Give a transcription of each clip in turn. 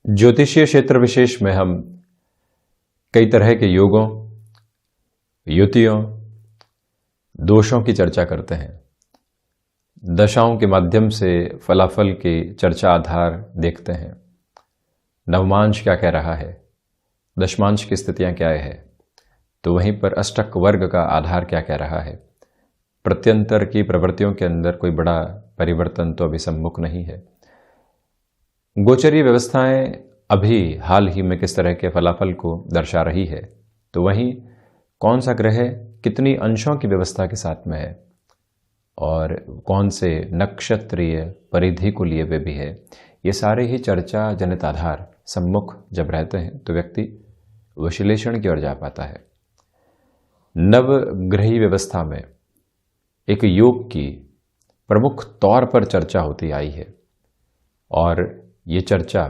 ज्योतिषीय क्षेत्र विशेष में हम कई तरह के योगों, युतियों, दोषों की चर्चा करते हैं। दशाओं के माध्यम से फलाफल की चर्चा आधार देखते हैं। नवमांश क्या कह रहा है, दशमांश की स्थितियां क्या है, तो वहीं पर अष्टक वर्ग का आधार क्या कह रहा है। प्रत्यंतर की प्रवृत्तियों के अंदर कोई बड़ा परिवर्तन तो अभी सम्मुख नहीं है। गोचरीय व्यवस्थाएं अभी हाल ही में किस तरह के फलाफल को दर्शा रही है, तो वहीं कौन सा ग्रह कितनी अंशों की व्यवस्था के साथ में है और कौन से नक्षत्रीय परिधि को लिए हुए भी है, ये सारे ही चर्चा जनित आधार सम्मुख जब रहते हैं तो व्यक्ति विश्लेषण की ओर जा पाता है। नवग्रही व्यवस्था में एक योग की प्रमुख तौर पर चर्चा होती आई है और ये चर्चा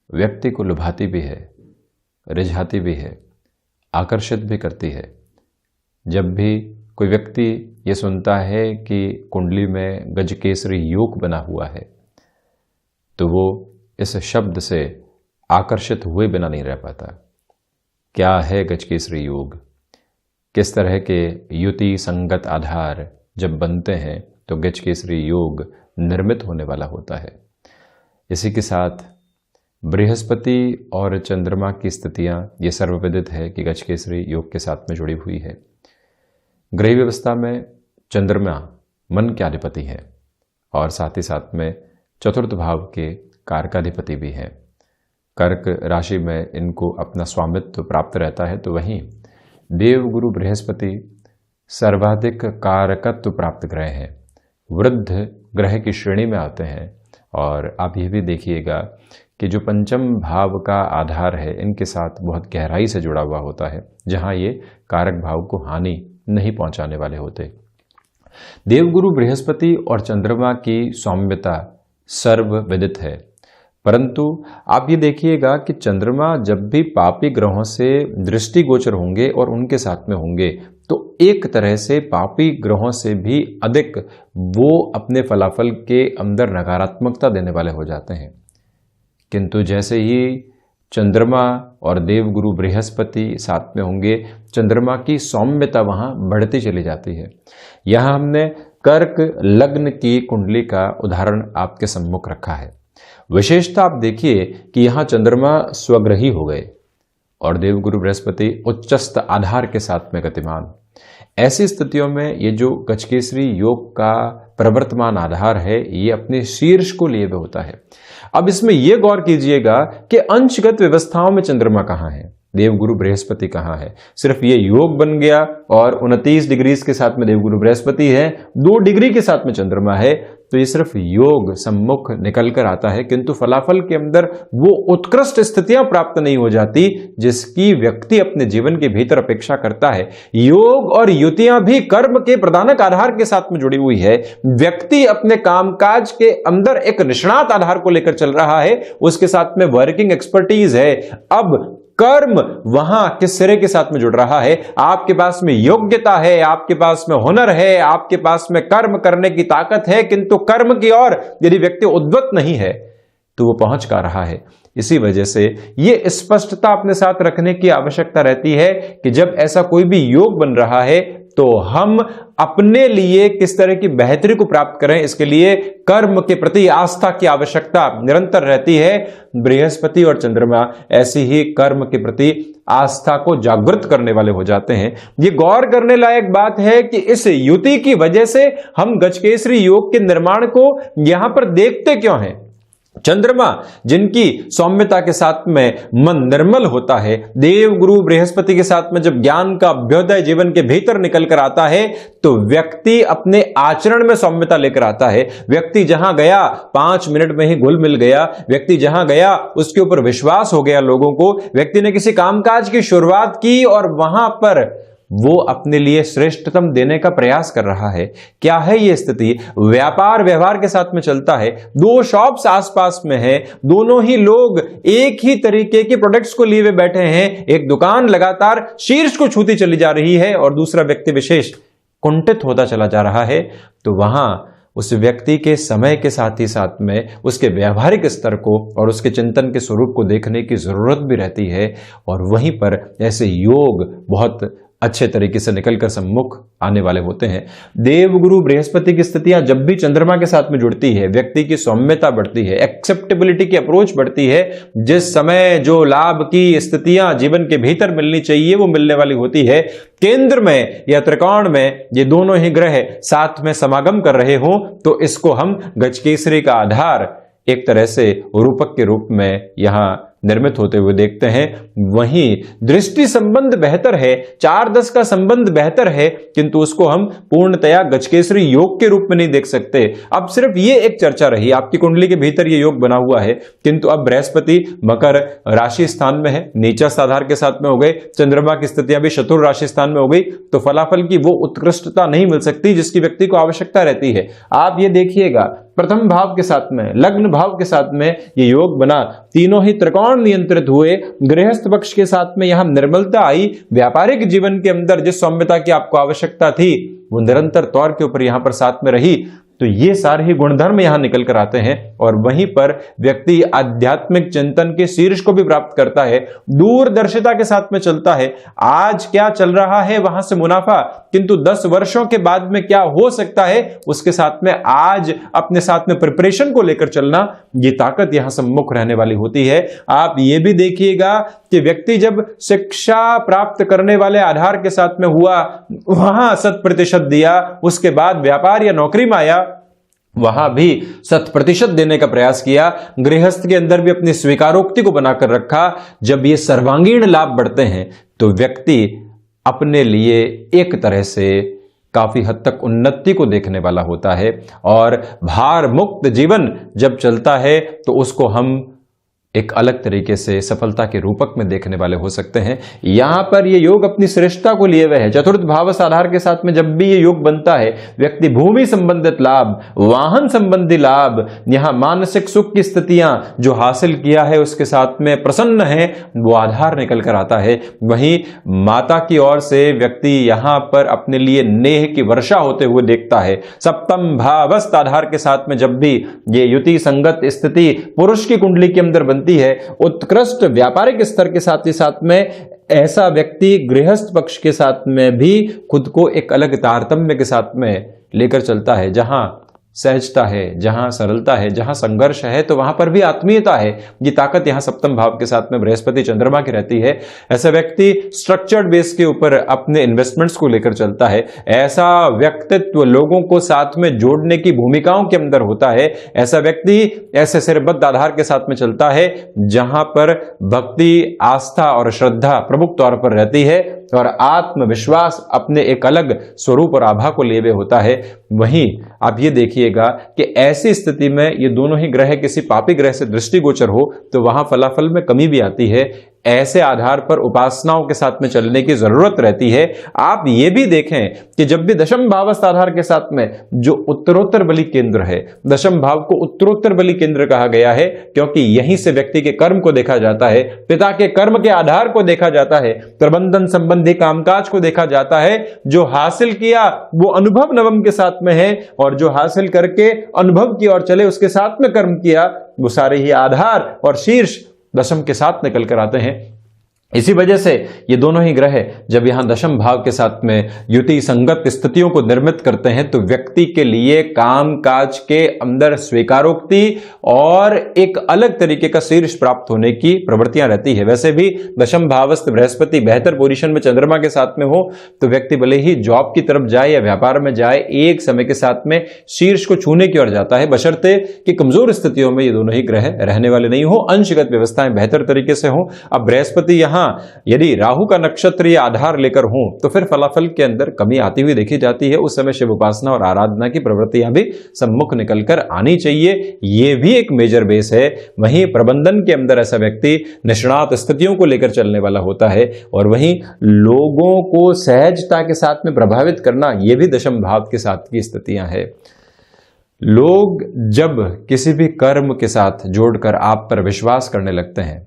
व्यक्ति को लुभाती भी है, रिझाती भी है, आकर्षित भी करती है। जब भी कोई व्यक्ति ये सुनता है कि कुंडली में गजकेसरी योग बना हुआ है तो वो इस शब्द से आकर्षित हुए बिना नहीं रह पाता। क्या है गजकेसरी योग, किस तरह के युति संगत आधार जब बनते हैं तो गजकेसरी योग निर्मित होने वाला होता है। इसी के साथ बृहस्पति और चंद्रमा की स्थितियां ये सर्वविदित है कि गजकेसरी योग के साथ में जुड़ी हुई है। ग्रह व्यवस्था में चंद्रमा मन के अधिपति है और साथ ही साथ में चतुर्थ भाव के कारकाधिपति भी हैं। कर्क राशि में इनको अपना स्वामित्व प्राप्त रहता है, तो वहीं देवगुरु बृहस्पति सर्वाधिक कारकत्व प्राप्त ग्रह हैं, वृद्ध ग्रह की श्रेणी में आते हैं। और आप ये भी देखिएगा कि जो पंचम भाव का आधार है इनके साथ बहुत गहराई से जुड़ा हुआ होता है, जहां ये कारक भाव को हानि नहीं पहुंचाने वाले होते। देवगुरु बृहस्पति और चंद्रमा की सौम्यता सर्वविदित है, परंतु आप ये देखिएगा कि चंद्रमा जब भी पापी ग्रहों से दृष्टिगोचर होंगे और उनके साथ में होंगे तो एक तरह से पापी ग्रहों से भी अधिक वो अपने फलाफल के अंदर नकारात्मकता देने वाले हो जाते हैं। किंतु जैसे ही चंद्रमा और देवगुरु बृहस्पति साथ में होंगे, चंद्रमा की सौम्यता वहां बढ़ती चली जाती है। यहां हमने कर्क लग्न की कुंडली का उदाहरण आपके सम्मुख रखा है। विशेषता आप देखिए कि यहां चंद्रमा स्वग्रही हो गए और देवगुरु बृहस्पति उच्चस्थ आधार के साथ में गतिमान। ऐसी स्थितियों में ये जो गजकेसरी योग का प्रवर्तमान आधार है ये अपने शीर्ष को लिए हुए होता है। अब इसमें यह गौर कीजिएगा कि अंशगत व्यवस्थाओं में चंद्रमा कहां है, देवगुरु बृहस्पति कहां है। सिर्फ ये योग बन गया और 29 डिग्री के साथ में देवगुरु बृहस्पति है, 2 डिग्री के साथ में चंद्रमा है, तो ये सिर्फ योग सम्मुख निकल कर आता है, किंतु फलाफल के अंदर वो उत्कृष्ट स्थितियां प्राप्त नहीं हो जाती जिसकी व्यक्ति अपने जीवन के भीतर अपेक्षा करता है। योग और युतियां भी कर्म के प्रधानक आधार के साथ में जुड़ी हुई है। व्यक्ति अपने कामकाज के अंदर एक निष्णात आधार को लेकर चल रहा है, उसके साथ में वर्किंग एक्सपर्टीज है। अब कर्म वहां किस सिरे के साथ में जुड़ रहा है, आपके पास में योग्यता है, आपके पास में हुनर है, आपके पास में कर्म करने की ताकत है, किंतु कर्म की ओर यदि व्यक्ति उद्वत नहीं है तो वो पहुंच का रहा है। इसी वजह से ये स्पष्टता अपने साथ रखने की आवश्यकता रहती है कि जब ऐसा कोई भी योग बन रहा है तो हम अपने लिए किस तरह की बेहतरी को प्राप्त करें, इसके लिए कर्म के प्रति आस्था की आवश्यकता निरंतर रहती है। बृहस्पति और चंद्रमा ऐसी ही कर्म के प्रति आस्था को जागृत करने वाले हो जाते हैं। ये गौर करने लायक बात है कि इस युति की वजह से हम गजकेसरी योग के निर्माण को यहां पर देखते क्यों हैं। चंद्रमा जिनकी सौम्यता के साथ में मन निर्मल होता है, देवगुरु बृहस्पति के साथ में जब ज्ञान का अभ्युदय जीवन के भीतर निकल कर आता है तो व्यक्ति अपने आचरण में सौम्यता लेकर आता है। व्यक्ति जहां गया 5 मिनट में ही घुल मिल गया, व्यक्ति जहां गया उसके ऊपर विश्वास हो गया लोगों को, व्यक्ति ने किसी कामकाज की शुरुआत की और वहां पर वो अपने लिए श्रेष्ठतम देने का प्रयास कर रहा है। क्या है ये स्थिति, व्यापार व्यवहार के साथ में चलता है, 2 शॉप्स आसपास में है, दोनों ही लोग एक ही तरीके के प्रोडक्ट्स को लिए हुए बैठे हैं, एक दुकान लगातार शीर्ष को छूती चली जा रही है और दूसरा व्यक्ति विशेष कुंठित होता चला जा रहा है, तो वहां उस व्यक्ति के समय के साथ ही साथ में उसके व्यवहारिक स्तर को और उसके चिंतन के स्वरूप को देखने की जरूरत भी रहती है। और वहीं पर ऐसे योग बहुत अच्छे तरीके से निकलकर सम्मुख आने वाले होते हैं। देवगुरु बृहस्पति की स्थितियां जब भी चंद्रमा के साथ में जुड़ती है, व्यक्ति की सौम्यता बढ़ती है, एक्सेप्टेबिलिटी की अप्रोच बढ़ती है। जिस समय जो लाभ की स्थितियां जीवन के भीतर मिलनी चाहिए वो मिलने वाली होती है। केंद्र में या त्रिकोण में ये दोनों ही ग्रह साथ में समागम कर रहे हो तो इसको हम गजकेसरी का आधार एक तरह से रूपक के रूप में यहां निर्मित होते हुए देखते हैं। वहीं दृष्टि संबंध बेहतर है, 4-10 का संबंध बेहतर है, किंतु उसको हम पूर्णतया गजकेसरी योग के रूप में नहीं देख सकते। अब सिर्फ ये एक चर्चा रही, आपकी कुंडली के भीतर ये योग बना हुआ है, किंतु अब बृहस्पति मकर राशि स्थान में है, नीचस्थ आधार के साथ में हो गए, चंद्रमा की स्थितियां भी चतुर राशि स्थान में हो गई, तो फलाफल की वो उत्कृष्टता नहीं मिल सकती जिसकी व्यक्ति को आवश्यकता रहती है। आप ये देखिएगा, प्रथम भाव के साथ में, लग्न भाव के साथ में ये योग बना, तीनों ही त्रिकोण नियंत्रित हुए, गृहस्थ पक्ष के साथ में यहां निर्मलता आई, व्यापारिक जीवन के अंदर जिस सौम्यता की आपको आवश्यकता थी वो निरंतर तौर के ऊपर यहां पर साथ में रही। तो ये सारे ही गुणधर्म यहां निकल कर आते हैं और वहीं पर व्यक्ति आध्यात्मिक चिंतन के शीर्ष को भी प्राप्त करता है, दूरदर्शिता के साथ में चलता है। आज क्या चल रहा है वहां से मुनाफा, किंतु 10 वर्षों के बाद में क्या हो सकता है उसके साथ में आज अपने साथ में प्रिपरेशन को लेकर चलना, ये ताकत यहां सम्मुख रहने वाली होती है। आप ये भी देखिएगा कि व्यक्ति जब शिक्षा प्राप्त करने वाले आधार के साथ में हुआ, वहां 100% दिया, उसके बाद व्यापार या नौकरी में आया, वहां भी 100% देने का प्रयास किया, गृहस्थ के अंदर भी अपनी स्वीकारोक्ति को बनाकर रखा। जब ये सर्वांगीण लाभ बढ़ते हैं तो व्यक्ति अपने लिए एक तरह से काफी हद तक उन्नति को देखने वाला होता है और भार मुक्त जीवन जब चलता है तो उसको हम एक अलग तरीके से सफलता के रूपक में देखने वाले हो सकते हैं। यहां पर ये योग अपनी श्रेष्ठता को लिए हुए है। चतुर्थ भावस आधार के साथ में जब भी ये योग बनता है, व्यक्ति भूमि संबंधित लाभ, वाहन संबंधी लाभ, यहां मानसिक सुख की स्थितियां जो हासिल किया है उसके साथ में प्रसन्न है, वो आधार निकल कर आता है। वहीं माता की ओर से व्यक्ति यहां पर अपने लिए नेह की वर्षा होते हुए देखता है। सप्तम भावस्थ आधार के साथ में जब भी ये युति संगत स्थिति पुरुष की कुंडली के अंदर है, उत्कृष्ट व्यापारिक स्तर के साथ ही साथ में ऐसा व्यक्ति गृहस्थ पक्ष के साथ में भी खुद को एक अलग तारतम्य के साथ में लेकर चलता है। जहां सहजता है, जहां सरलता है, जहां संघर्ष है, तो वहां पर भी आत्मीयता है। ये ताकत यहां सप्तम भाव के साथ में बृहस्पति चंद्रमा की रहती है। ऐसा व्यक्ति स्ट्रक्चर्ड बेस के ऊपर अपने इन्वेस्टमेंट्स को लेकर चलता है। ऐसा व्यक्तित्व लोगों को साथ में जोड़ने की भूमिकाओं के अंदर होता है। ऐसा व्यक्ति ऐसे सिरबद्ध आधार के साथ में चलता है जहां पर भक्ति, आस्था और श्रद्धा प्रमुख तौर पर रहती है और आत्मविश्वास अपने एक अलग स्वरूप और आभा को लिए हुए होता है। वहीं आप ये देखिएगा कि ऐसी स्थिति में ये दोनों ही ग्रह किसी पापी ग्रह से दृष्टिगोचर हो तो वहां फलाफल में कमी भी आती है। ऐसे आधार पर उपासनाओं के साथ में चलने की जरूरत रहती है। आप ये भी देखें कि जब भी दशम भावस्थ आधार के साथ में जो उत्तरोत्तर बलि केंद्र है, दशम भाव को उत्तरोत्तर बलि केंद्र कहा गया है क्योंकि यहीं से व्यक्ति के कर्म को देखा जाता है, पिता के कर्म के आधार को देखा जाता है, प्रबंधन संबंधी कामकाज को देखा जाता है। जो हासिल किया वो अनुभव नवम के साथ में है और जो हासिल करके अनुभव की ओर चले उसके साथ में कर्म किया, वो सारे ही आधार और शीर्ष दशम के साथ निकल कर आते हैं। इसी वजह से ये दोनों ही ग्रह जब यहां दशम भाव के साथ में युति संगत स्थितियों को निर्मित करते हैं तो व्यक्ति के लिए काम काज के अंदर स्वीकारोक्ति और एक अलग तरीके का शीर्ष प्राप्त होने की प्रवृत्तियां रहती है। वैसे भी दशम भावस्थ बृहस्पति बेहतर पोजीशन में चंद्रमा के साथ में हो तो व्यक्ति भले ही जॉब की तरफ जाए या व्यापार में जाए, एक समय के साथ में शीर्ष को छूने की ओर जाता है, बशर्ते कि कमजोर स्थितियों में ये दोनों ही ग्रह रहने वाले नहीं हो, अंशगत व्यवस्थाएं बेहतर तरीके से हो। अब बृहस्पति यहां यदि राहु का नक्षत्रीय आधार लेकर हो तो फिर फलाफल के अंदर कमी आती हुई देखी जाती है। उस समय शिव उपासना और आराधना की प्रवृत्तियां भी सम्मुख निकलकर आनी चाहिए, ये भी एक मेजर बेस है। वहीं प्रबंधन के अंदर ऐसा व्यक्ति निष्णात स्थितियों को लेकर चलने वाला होता है और वहीं लोगों को सहजता के साथ में प्रभावित करना, यह भी दशम भाव के साथ की स्थितियां है। लोग जब किसी भी कर्म के साथ जोड़कर आप पर विश्वास करने लगते हैं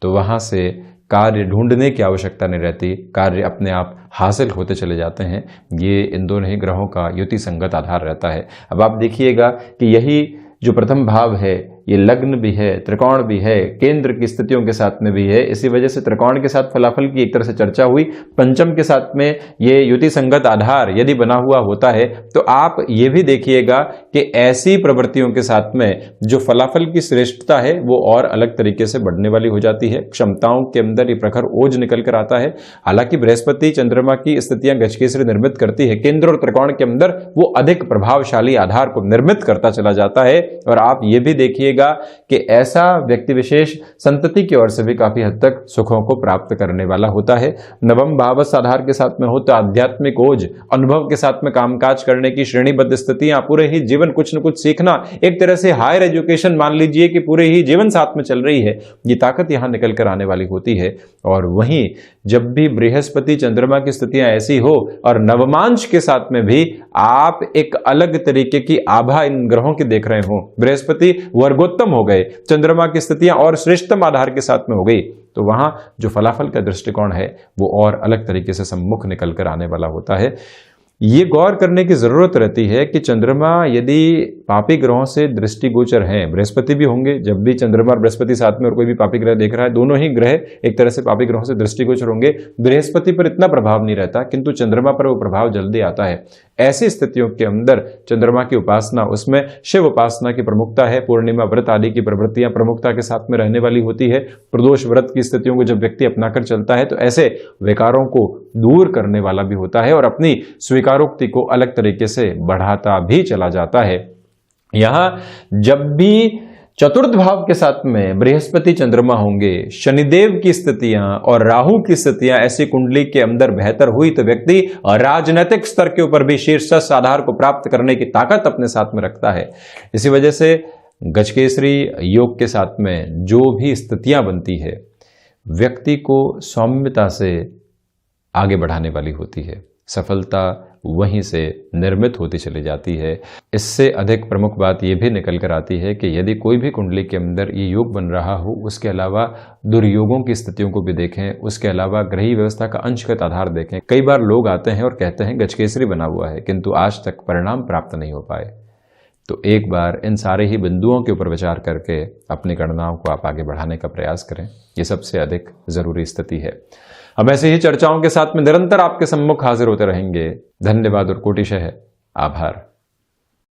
तो वहां से कार्य ढूंढने की आवश्यकता नहीं रहती, कार्य अपने आप हासिल होते चले जाते हैं। ये इन दोनों ही ग्रहों का युति संगत आधार रहता है। अब आप देखिएगा कि यही जो प्रथम भाव है ये लग्न भी है, त्रिकोण भी है, केंद्र की स्थितियों के साथ में भी है। इसी वजह से त्रिकोण के साथ फलाफल की एक तरह से चर्चा हुई। पंचम के साथ में ये युति संगत आधार यदि बना हुआ होता है तो आप ये भी देखिएगा कि ऐसी प्रवृत्तियों के साथ में जो फलाफल की श्रेष्ठता है वो और अलग तरीके से बढ़ने वाली हो जाती है। क्षमताओं के अंदर ये प्रखर ओज निकल कर आता है। हालांकि बृहस्पति चंद्रमा की स्थितियां गजकेसरी निर्मित करती है, केंद्र और त्रिकोण के अंदर वो अधिक प्रभावशाली आधार को निर्मित करता चला जाता है। और आप ये भी देखिए कि ऐसा व्यक्ति विशेष संतति की ओर से भी काफी हद तक सुखों को प्राप्त करने वाला होता है। नवम भावस आधार के साथ में हो तो आध्यात्मिक ओज, अनुभव के साथ में कामकाज करने की श्रेणीबद्ध स्थितियां, पूरे ही जीवन कुछ न कुछ सीखना, एक तरह से हायर एजुकेशन मान लीजिए कि पूरे ही जीवन साथ में चल रही है, ये ताकत यहां निकल कर आने वाली होती है। और वहीं जब भी बृहस्पति चंद्रमा की स्थितियां ऐसी हो और नवमांश के साथ में भी आप एक अलग तरीके की आभा इन ग्रहों की देख रहे हो, बृहस्पति वर्गोत्तम हो गए, चंद्रमा की स्थितियां और श्रेष्ठतम आधार के साथ में हो गई, तो वहां जो फलाफल का दृष्टिकोण है वो और अलग तरीके से सम्मुख निकल कर आने वाला होता है। ये गौर करने की जरूरत रहती है कि चंद्रमा यदि पापी ग्रहों से दृष्टिगोचर हैं, बृहस्पति भी होंगे, जब भी चंद्रमा और बृहस्पति साथ में और कोई भी पापी ग्रह देख रहा है, दोनों ही ग्रह एक तरह से पापी ग्रहों से दृष्टिगोचर होंगे। बृहस्पति पर इतना प्रभाव नहीं रहता किंतु चंद्रमा पर वो प्रभाव जल्दी आता है। ऐसी स्थितियों के अंदर चंद्रमा की उपासना, उसमें शिव उपासना की प्रमुखता है, पूर्णिमा व्रत आदि की प्रवृत्तियां प्रमुखता के साथ में रहने वाली होती है। प्रदोष व्रत की स्थितियों को जब व्यक्ति अपनाकर चलता है तो ऐसे विकारों को दूर करने वाला भी होता है और अपनी स्वीकारोक्ति को अलग तरीके से बढ़ाता भी चला जाता है। यहां जब भी चतुर्थ भाव के साथ में बृहस्पति चंद्रमा होंगे, शनिदेव की स्थितियां और राहु की स्थितियां ऐसी कुंडली के अंदर बेहतर हुई तो व्यक्ति राजनीतिक स्तर के ऊपर भी शीर्षस्थ आधार को प्राप्त करने की ताकत अपने साथ में रखता है। इसी वजह से गजकेसरी योग के साथ में जो भी स्थितियां बनती है व्यक्ति को सौम्यता से आगे बढ़ाने वाली होती है, सफलता वहीं से निर्मित होती चली जाती है। इससे अधिक प्रमुख बात यह भी निकल कर आती है कि यदि कोई भी कुंडली के अंदर ये योग बन रहा हो, उसके अलावा दुर्योगों की स्थितियों को भी देखें, उसके अलावा ग्रही व्यवस्था का अंशगत आधार देखें। कई बार लोग आते हैं और कहते हैं गजकेसरी बना हुआ है किंतु आज तक परिणाम प्राप्त नहीं हो पाए। तो एक बार इन सारे ही बिंदुओं के ऊपर विचार करके अपनी गणनाओं को आप आगे बढ़ाने का प्रयास करें, ये सबसे अधिक जरूरी स्थिति है। अब ऐसे ही चर्चाओं के साथ में निरंतर आपके सम्मुख हाजिर होते रहेंगे। धन्यवाद और कोटिशः आभार।